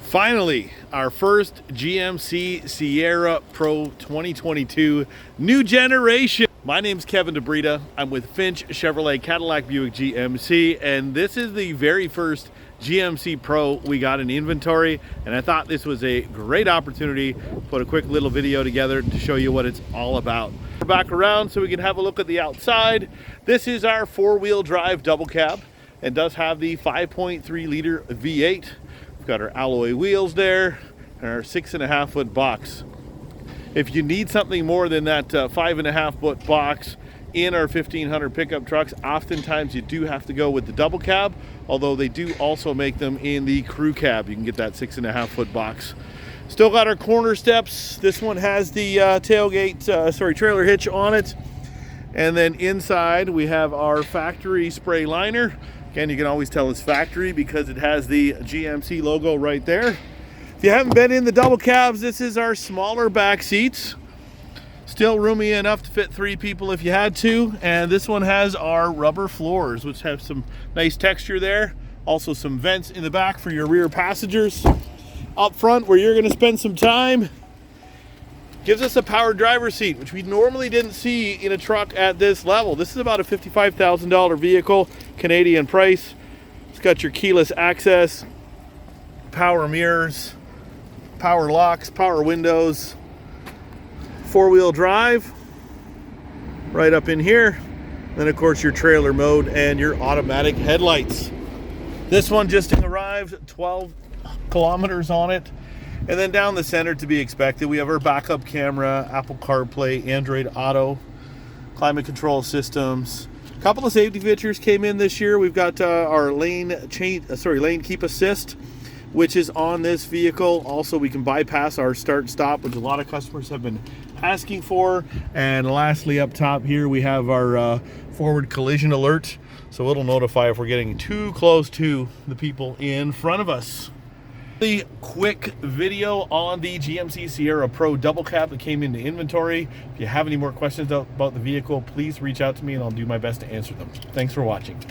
Finally, our first GMC Sierra Pro 2022 new generation. My name's Kevin DeBrita. I'm with Finch Chevrolet Cadillac Buick GMC, and this is the very first GMC Pro we got in inventory, and I thought this was a great opportunity to put a quick little video together to show you what it's all about. We're back around so we can have a look at the outside. This is our four-wheel drive double cab and does have the 5.3 liter V8. Got our alloy wheels there and our 6.5 foot box. If you need something more than that 5.5 foot box in our 1500 pickup trucks, oftentimes you do have to go with the double cab, although they do also make them in the crew cab. You can get that 6.5 foot box. Still got our corner steps. This one has the trailer hitch on it. And then inside we have our factory spray liner. Again, you can always tell it's factory because it has the GMC logo right there. If you haven't been in the double cabs, this is our smaller back seats. Still roomy enough to fit 3 people if you had to. And this one has our rubber floors, which have some nice texture there. Also some vents in the back for your rear passengers. Up front, where you're gonna spend some time, gives us a power driver's seat, which we normally didn't see in a truck at this level. This is about a $55,000 vehicle, Canadian price. It's got your keyless access, power mirrors, power locks, power windows, 4-wheel drive right up in here. Then of course your trailer mode and your automatic headlights. This one just arrived, 12 kilometers on it. And then down the center, to be expected, we have our backup camera, Apple CarPlay, Android Auto, climate control systems. A couple of safety features came in this year. We've got our lane keep assist, which is on this vehicle. Also, we can bypass our start stop, which a lot of customers have been asking for. And lastly, up top here, we have our forward collision alert. So it'll notify if we're getting too close to the people in front of us. The quick video on the GMC Sierra Pro double cab that came into inventory. If you have any more questions about the vehicle, please reach out to me and I'll do my best to answer them. Thanks for watching.